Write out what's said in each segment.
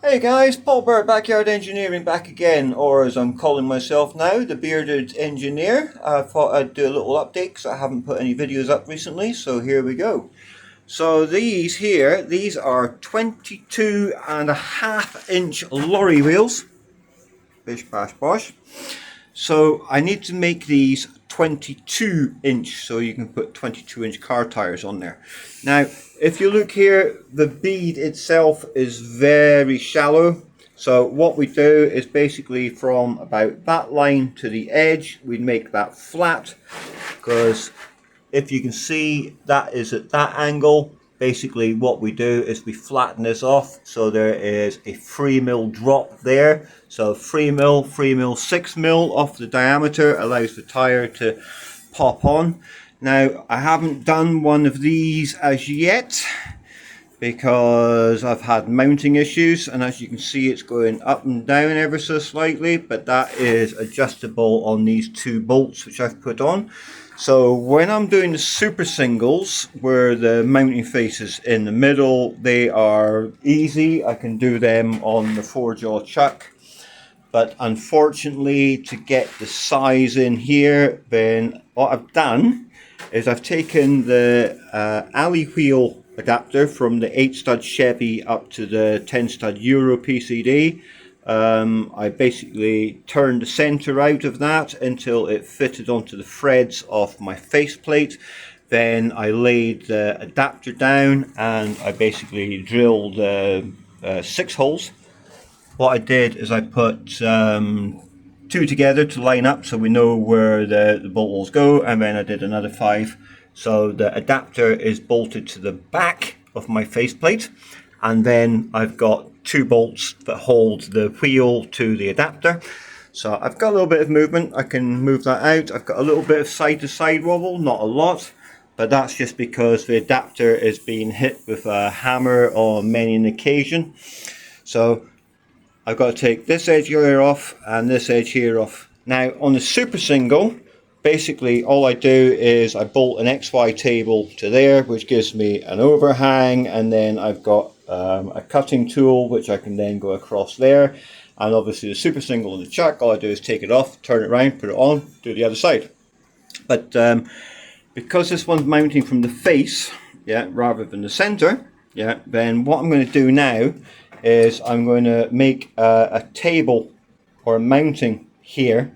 Hey guys, Paul Bird, Backyard Engineering back again, or as I'm calling myself now, the Bearded Engineer. I thought I'd do a little update because I haven't put any videos up recently, so here we go. So these here, these are 22.5 inch lorry wheels. Bish bash bosh. So I need to make these 22 inch so you can put 22-inch car tires on there. Now if you look here, the bead itself is very shallow, so what we do is basically from about that line to the edge we make that flat, because if you can see that is at that angle. Basically what we do is we flatten this off so there is a 3mm drop there. So 3mm, 6mm off the diameter allows the tire to pop on. Now I haven't done one of these as yet because I've had mounting issues, and as you can see it's going up and down ever so slightly, but that is adjustable on these two bolts which I've put on. So when I'm doing the super singles where the mounting face is in the middle, they are easy. I can do them on the 4-jaw chuck. But unfortunately, to get the size in here, then what I've done is I've taken the alley wheel adapter from the 8-stud Chevy up to the 10-stud Euro PCD. I basically turned the center out of that until it fitted onto the threads of my faceplate. Then I laid the adapter down and I basically drilled 6 holes. What I did is I put 2 together to line up so we know where the bolt holes go, and then I did another 5. So the adapter is bolted to the back of my faceplate, and then I've got 2 bolts that hold the wheel to the adapter. So I've got a little bit of movement, I can move that out. I've got a little bit of side to side wobble, not a lot, but that's just because the adapter is being hit with a hammer on many an occasion. So I've got to take this edge here off and this edge here off. Now on the super single, basically all I do is I bolt an XY table to there, which gives me an overhang, and then I've got a cutting tool which I can then go across there. And obviously the super single on the chuck, all I do is take it off, turn it around, put it on, do the other side. But because this one's mounting from the face, rather than the center, then what I'm going to do now is I'm going to make a table or a mounting here,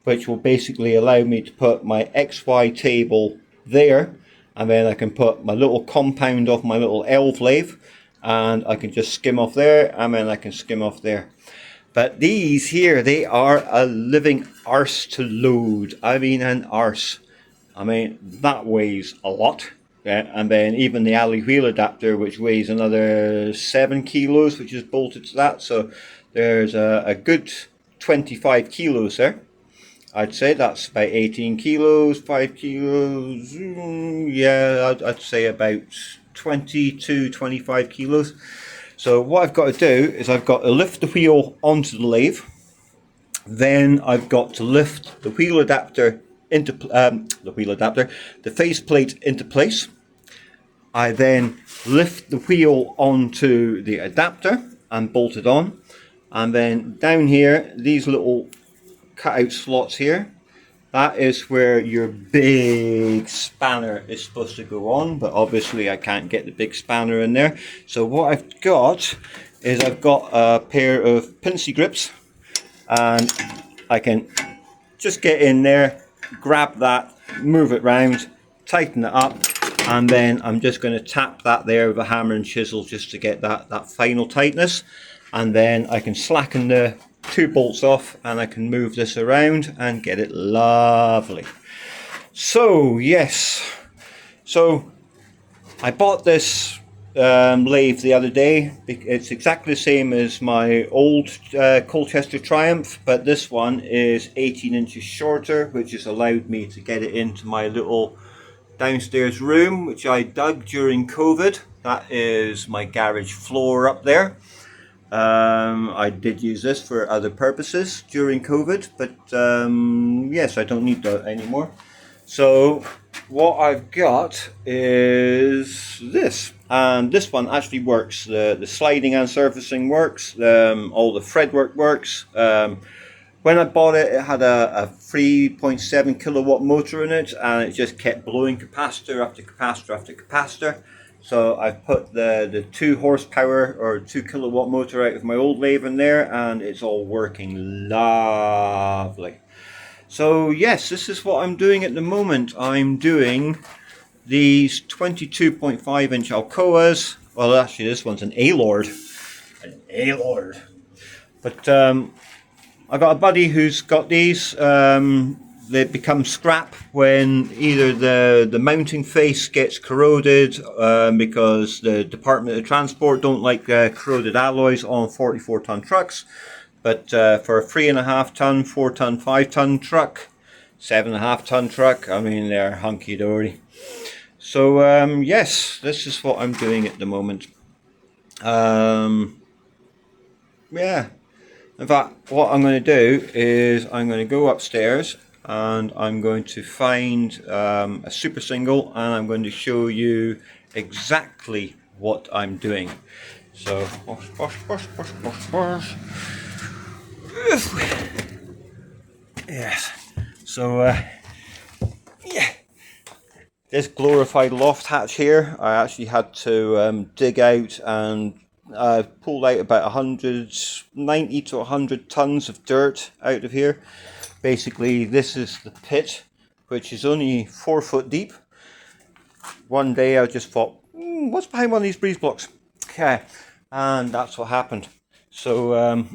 which will basically allow me to put my XY table there, and then I can put my little compound off my little elf lathe, and I can just skim off there, and then I can skim off there. But these here, they are a living arse to load. I mean an arse. I mean, that weighs a lot. Yeah, and then even the alley wheel adapter, which weighs another 7 kilos, which is bolted to that. So there's a good 25 kilos there. I'd say that's about 18 kilos, 5 kilos. I'd say about 20 to 25 kilos. So what I've got to do is I've got to lift the wheel onto the lathe. Then I've got to lift the wheel adapter into the faceplate into place. I then lift the wheel onto the adapter and bolt it on, and then down here, these little cutout slots here, that is where your big spanner is supposed to go on, but obviously I can't get the big spanner in there. So what I've got is I've got a pair of pincy grips, and I can just get in there, grab that, move it round, tighten it up, and then I'm just going to tap that there with a hammer and chisel just to get that final tightness, and then I can slacken the 2 bolts off and I can move this around and get it lovely. So yes, so I bought this lathe the other day. It's exactly the same as my old Colchester Triumph, but this one is 18 inches shorter, which has allowed me to get it into my little downstairs room, which I dug during COVID. That is my garage floor up there. I did use this for other purposes during COVID, but yes, I don't need that anymore. So what I've got is this. and this one actually works. The sliding and surfacing works. All the thread work works. When I bought it, it had a 3.7 kilowatt motor in it, and it just kept blowing capacitor after capacitor after capacitor. So I put the 2 horsepower or 2 kilowatt motor out of my old lathe in there, and it's all working lovely. So yes, this is what I'm doing at the moment. I'm doing these 22.5 inch Alcoas. Well, actually, this one's an A-Lord. An A-Lord. But I got a buddy who's got these. They become scrap when either the mounting face gets corroded because the Department of Transport don't like corroded alloys on 44-ton trucks. But for a 3.5 ton, 4 ton, 5 ton truck, 7.5 ton truck, I mean, they're hunky dory. So yes, this is what I'm doing at the moment. Yeah. In fact, what I'm going to do is I'm going to go upstairs and I'm going to find a super single, and I'm going to show you exactly what I'm doing. So, yes. So, yeah. This glorified loft hatch here, I actually had to dig out, and pulled out about 190 to 100 tons of dirt out of here. Basically, this is the pit, which is only 4 foot deep. One day I just thought, what's behind one of these breeze blocks? Okay, and that's what happened. So,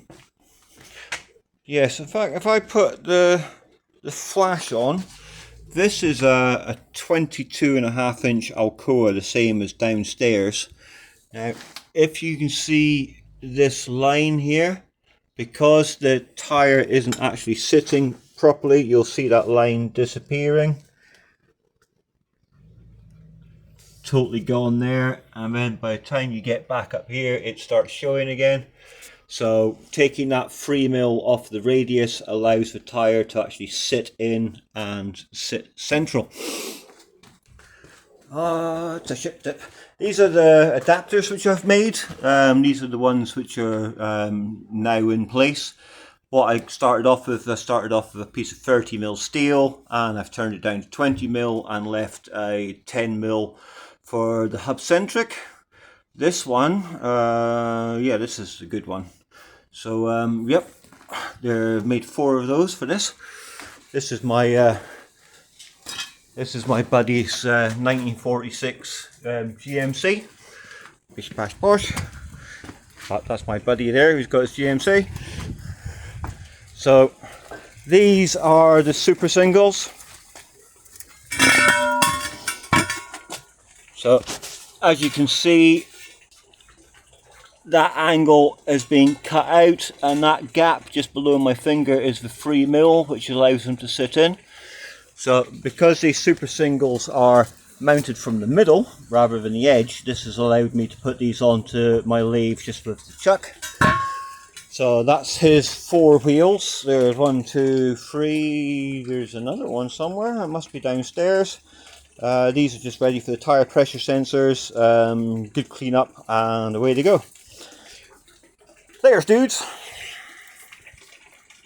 yes, in fact, if I put the flash on, this is a 22.5 inch Alcoa, the same as downstairs. Now, if you can see this line here, because the tire isn't actually sitting properly, you'll see that line disappearing. Totally gone there, and then by the time you get back up here, it starts showing again. So taking that 3mm off the radius allows the tire to actually sit in and sit central. It's a ship tip. These are the adapters which I've made. These are the ones which are now in place. What I started off with a piece of 30mm steel, and I've turned it down to 20mm and left a 10mm for the hub centric. This one, yeah, this is a good one. So, yep, they've made 4 of those for this. This is my buddy's 1946 GMC. Bish bash bosh. That's my buddy there who's got his GMC. So these are the super singles. So as you can see, that angle is being cut out, and that gap just below my finger is the 3mm, which allows them to sit in. So because these super singles are mounted from the middle rather than the edge, this has allowed me to put these onto my lathe just with the chuck. So that's his 4 wheels. There's 1, 2, 3, there's another one somewhere, it must be downstairs. These are just ready for the tire pressure sensors, good clean up, and away they go. There's dudes.